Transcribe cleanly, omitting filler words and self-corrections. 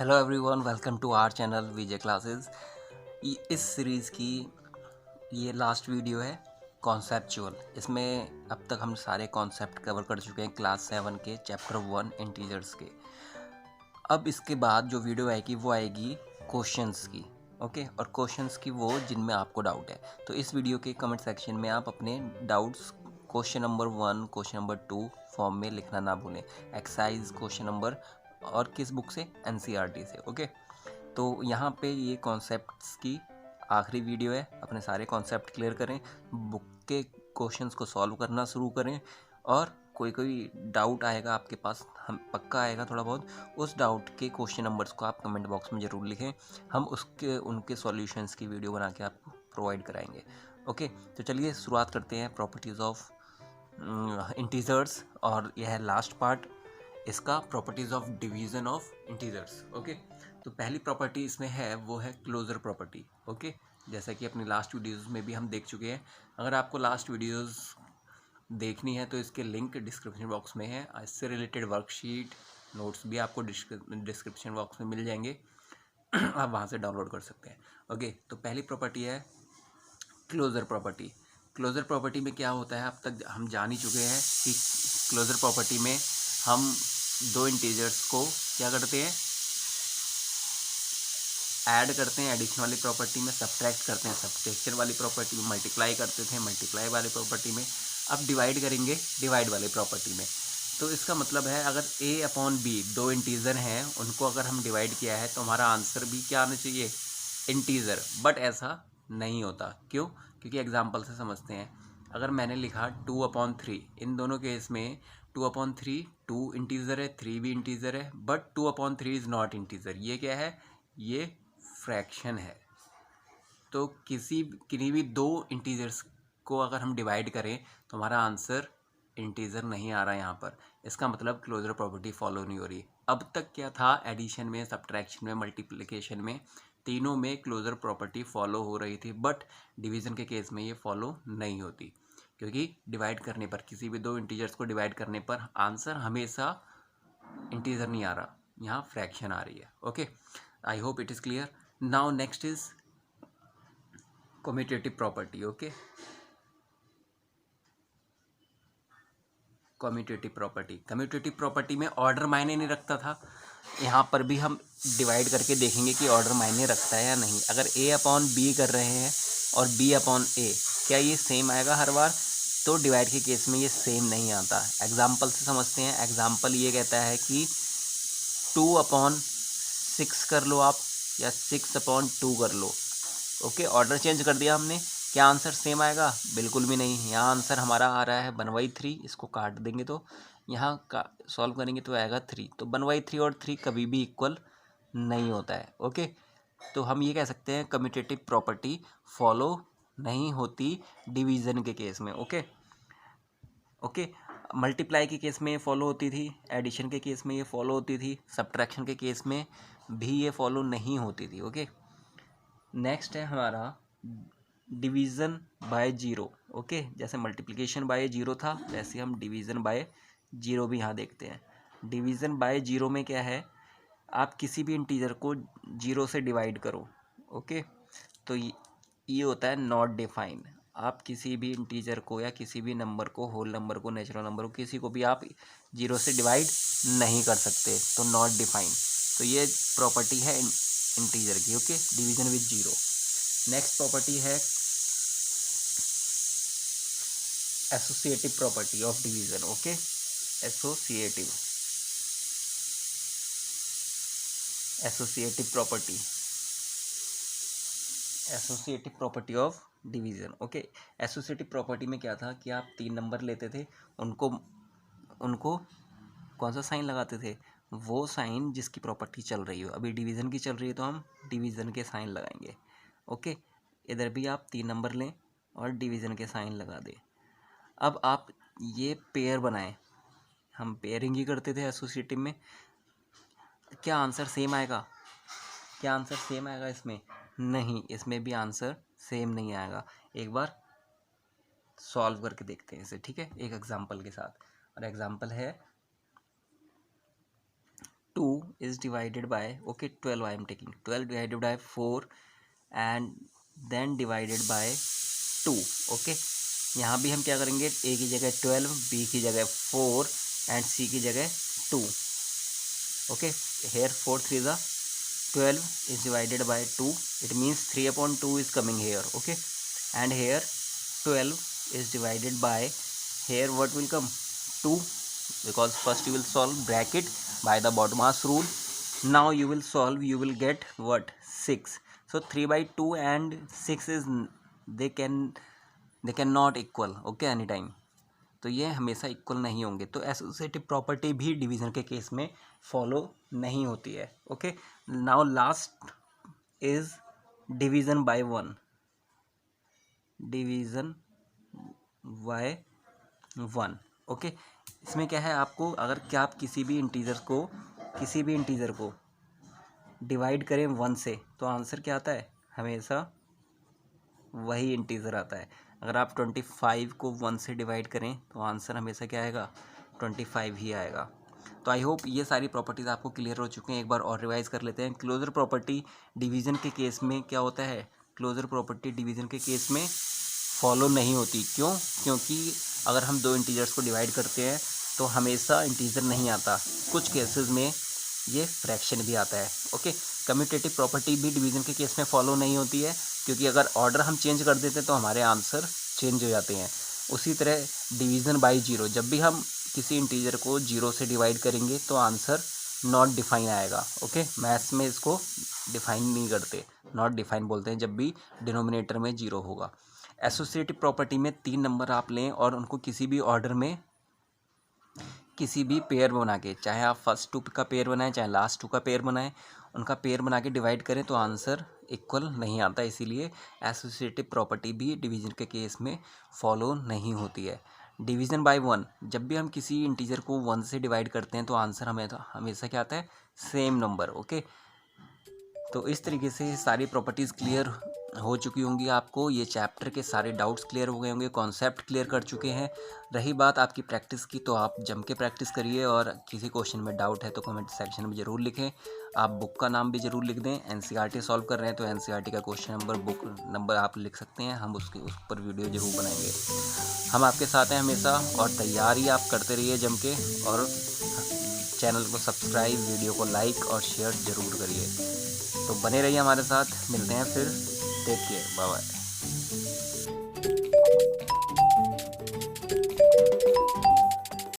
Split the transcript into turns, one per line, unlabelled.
Hello everyone, welcome to our channel Vijay classes. इस series की ये लास्ट वीडियो है कॉन्सेप्चुअल। इसमें अब तक हम सारे कॉन्सेप्ट कवर कर चुके हैं क्लास 7 के चैप्टर 1 इंटीजर्स के। अब इसके बाद जो वीडियो आएगी वो आएगी क्वेश्चंस की। ओके, और क्वेश्चंस की वो जिनमें आपको डाउट है। तो इस वीडियो के कमेंट सेक्शन में आप अपने doubts question number 1, question number 2 form में लिखना ना भूलें। एक्सरसाइज क्वेश्चन नंबर और किस बुक से? एनसीईआरटी से। ओके, तो यहाँ पे ये कॉन्सेप्ट्स की आखिरी वीडियो है। अपने सारे कॉन्सेप्ट क्लियर करें, बुक के क्वेश्चंस को सॉल्व करना शुरू करें, और कोई डाउट आएगा आपके पास, हम पक्का आएगा थोड़ा बहुत, उस डाउट के क्वेश्चन नंबर्स को आप कमेंट बॉक्स में ज़रूर लिखें। हम उनके सॉल्यूशंस की वीडियो बना के आपको प्रोवाइड कराएंगे। ओके, तो चलिए शुरुआत करते हैं प्रॉपर्टीज़ ऑफ इंटीजर्स, और यह है लास्ट पार्ट इसका, properties of division of integers. Okay, तो पहली प्रॉपर्टी इसमें है वो है क्लोजर प्रॉपर्टी। ओके, जैसा कि अपनी लास्ट वीडियोज़ में भी हम देख चुके हैं। अगर आपको लास्ट वीडियोज़ देखनी है तो इसके लिंक डिस्क्रिप्शन बॉक्स में है। इससे रिलेटेड वर्कशीट, नोट्स भी आपको डिस्क्रिप्शन बॉक्स में मिल जाएंगे। आप वहाँ से डाउनलोड कर सकते हैं। ओके, तो पहली प्रॉपर्टी है क्लोजर प्रॉपर्टी। क्लोजर प्रॉपर्टी में क्या होता है, अब तक हम जान ही चुके हैं कि क्लोजर प्रॉपर्टी में हम दो इंटीजर्स को क्या करते हैं, ऐड करते हैं एडिशन वाली प्रॉपर्टी में, सब्ट्रैक्ट करते हैं सब्ट्रैक्शन वाली प्रॉपर्टी में, मल्टीप्लाई करते थे मल्टीप्लाई वाली प्रॉपर्टी में, अब डिवाइड करेंगे डिवाइड वाली प्रॉपर्टी में। तो इसका मतलब है अगर a अपॉन b दो इंटीजर हैं, उनको अगर हम डिवाइड किया है तो हमारा आंसर भी क्या आना चाहिए? इंटीजर। बट ऐसा नहीं होता। क्यों? क्योंकि एग्जाम्पल से समझते हैं। अगर मैंने लिखा 2/3, इन दोनों केस में 2/3 2 इंटीजर है, 3 भी इंटीजर है, बट 2/3 इज़ नॉट इंटीजर। ये क्या है? ये फ्रैक्शन है। तो किन्हीं भी दो इंटीजर्स को अगर हम डिवाइड करें तो हमारा आंसर इंटीजर नहीं आ रहा है यहाँ पर। इसका मतलब क्लोजर प्रॉपर्टी फॉलो नहीं हो रही। अब तक क्या था, एडिशन में, सब्ट्रैक्शन में, मल्टीप्लिकेशन में, तीनों में क्लोजर प्रॉपर्टी फॉलो हो रही थी, बट डिवीज़न के केस में ये फॉलो नहीं होती, क्योंकि डिवाइड करने पर, किसी भी दो इंटीजर्स को डिवाइड करने पर आंसर हमेशा इंटीजर नहीं आ रहा, यहाँ फ्रैक्शन आ रही है। Okay, I hope it is clear. Now next is commutative property. Okay, commutative property में ऑर्डर मायने नहीं रखता था। यहाँ पर भी हम डिवाइड करके देखेंगे कि ऑर्डर मायने रखता है या नहीं। अगर a अपॉन बी कर रहे हैं और b अपॉन a, क्या ये सेम आएगा हर बार? तो डिवाइड के केस में ये सेम नहीं आता। एग्जाम्पल से समझते हैं। एग्जाम्पल ये कहता है कि 2/6 कर लो आप, या 6/2 कर लो। ओके, ऑर्डर चेंज कर दिया हमने, क्या आंसर सेम आएगा? बिल्कुल भी नहीं। यहाँ आंसर हमारा आ रहा है 1/3, इसको काट देंगे तो यहाँ का सॉल्व करेंगे तो आएगा 3। तो 1/3 और 3 कभी भी इक्वल नहीं होता है। ओके, तो हम ये कह सकते हैं कम्यूटेटिव प्रॉपर्टी फॉलो नहीं होती डिवीज़न के केस में। ओके, मल्टीप्लाई के केस में ये फॉलो होती थी, एडिशन के केस में ये फॉलो होती थी, सब्ट्रैक्शन के केस में भी ये फॉलो नहीं होती थी। ओके, नेक्स्ट है हमारा डिवीज़न बाय जीरो। ओके, जैसे मल्टीप्लिकेशन बाय जीरो था, वैसे हम डिवीज़न बाय जीरो भी यहाँ देखते हैं। डिवीज़न बाय जीरो में क्या है, आप किसी भी इंटीजर को जीरो से डिवाइड करो। ओके, तो ये होता है नॉट डिफाइन। आप किसी भी इंटीजर को या किसी भी नंबर को, होल नंबर को, नेचुरल नंबर को, किसी को भी आप जीरो से डिवाइड नहीं कर सकते, तो नॉट डिफाइन। तो ये प्रॉपर्टी है इंटीजर की। Okay, division with zero. Next property है associative property of division. Okay, associative property, associative property of division. Okay, associative property में क्या था कि आप 3 नंबर लेते थे, उनको उनको कौन सा साइन लगाते थे? वो साइन जिसकी प्रॉपर्टी चल रही हो। अभी डिवीज़न की चल रही है तो हम डिवीज़न के साइन लगाएंगे। ओके, इधर भी आप 3 नंबर लें और डिवीज़न के साइन लगा दें। अब आप ये पेयर बनाएं, हम पेयरिंग ही करते थे एसोसिएटिव में। क्या आंसर सेम आएगा? क्या आंसर सेम आएगा इसमें? नहीं, इसमें भी आंसर सेम नहीं आएगा। एक बार सॉल्व करके देखते हैं इसे, ठीक है, एक एग्जांपल के साथ। और एग्जांपल है 2 is divided by, okay, 12 I am taking, 12 divided by 4 and then divided by 2, okay। यहाँ भी हम क्या करेंगे, ए की जगह 12, बी की जगह 4 एंड सी की जगह 2, okay। here 4 3 the 12 is divided by 2, it means 3/2 is coming here, okay। and here 12 is divided by, here what will come, 2, because first you will solve bracket by the BODMAS rule, now you will solve, you will get what, 6, so 3/2 and 6 is, they cannot equal, okay, any time, तो ये हमेशा equal नहीं होंगे, तो associative property भी division के case में follow नहीं होती है, okay. Now last is division by 1, division by 1, okay. इसमें क्या है, आपको अगर क्या आप किसी भी इंटीजर को डिवाइड करें 1 से तो आंसर क्या आता है, हमेशा वही इंटीजर आता है। अगर आप 25 को 1 से डिवाइड करें तो आंसर हमेशा क्या आएगा, 25 ही आएगा। तो आई होप ये सारी प्रॉपर्टीज़ आपको क्लियर हो चुके हैं। एक बार और रिवाइज कर लेते हैं। क्लोजर प्रॉपर्टी डिवीज़न के केस में क्या होता है, क्लोजर प्रॉपर्टी डिवीज़न के केस में फॉलो नहीं होती। क्यों? क्योंकि अगर हम दो इंटीजर्स को डिवाइड करते हैं तो हमेशा इंटीजर नहीं आता, कुछ केसेस में ये फ्रैक्शन भी आता है, ओके। कम्यूटेटिव प्रॉपर्टी भी डिवीज़न के केस में फॉलो नहीं होती है, क्योंकि अगर ऑर्डर हम चेंज कर देते हैं तो हमारे आंसर चेंज हो जाते हैं। उसी तरह डिवीज़न बाय 0, जब भी हम किसी इंटीजर को 0 से डिवाइड करेंगे तो आंसर नॉट डिफाइन आएगा, ओके। मैथ्स में इसको डिफाइन नहीं करते, नॉट डिफाइन बोलते हैं जब भी डिनोमिनेटर में 0 होगा। एसोसिएटिव प्रॉपर्टी में 3 नंबर आप लें और उनको किसी भी ऑर्डर में किसी भी पेयर बना के, चाहे आप फर्स्ट 2 का पेयर बनाएं चाहे लास्ट 2 का पेयर बनाएं, उनका पेयर बना के डिवाइड करें तो आंसर इक्वल नहीं आता। इसीलिए एसोसिएटिव प्रॉपर्टी भी डिवीज़न के केस में फॉलो नहीं होती है। डिवीज़न बाय 1, जब भी हम किसी इंटीजर को 1 से डिवाइड करते हैं तो आंसर हमेशा क्या आता है, सेम नंबर, ओके। तो इस तरीके से सारी प्रॉपर्टीज़ क्लियर हो चुकी होंगी आपको। ये चैप्टर के सारे डाउट्स क्लियर हो गए होंगे, कॉन्सेप्ट क्लियर कर चुके हैं। रही बात आपकी प्रैक्टिस की, तो आप जम के प्रैक्टिस करिए और किसी क्वेश्चन में डाउट है तो कमेंट सेक्शन में ज़रूर लिखें। आप बुक का नाम भी ज़रूर लिख दें। एनसीईआरटी सॉल्व कर रहे हैं तो एनसीईआरटी का क्वेश्चन नंबर, बुक नंबर आप लिख सकते हैं, हम उस पर वीडियो ज़रूर बनाएंगे। हम आपके साथ हैं हमेशा और तैयारी आप करते रहिए जम के, और चैनल को सब्सक्राइब, वीडियो को लाइक और शेयर ज़रूर करिए। तो बने रहिए हमारे साथ, मिलते हैं फिर, टेक केयर, बाय बाय।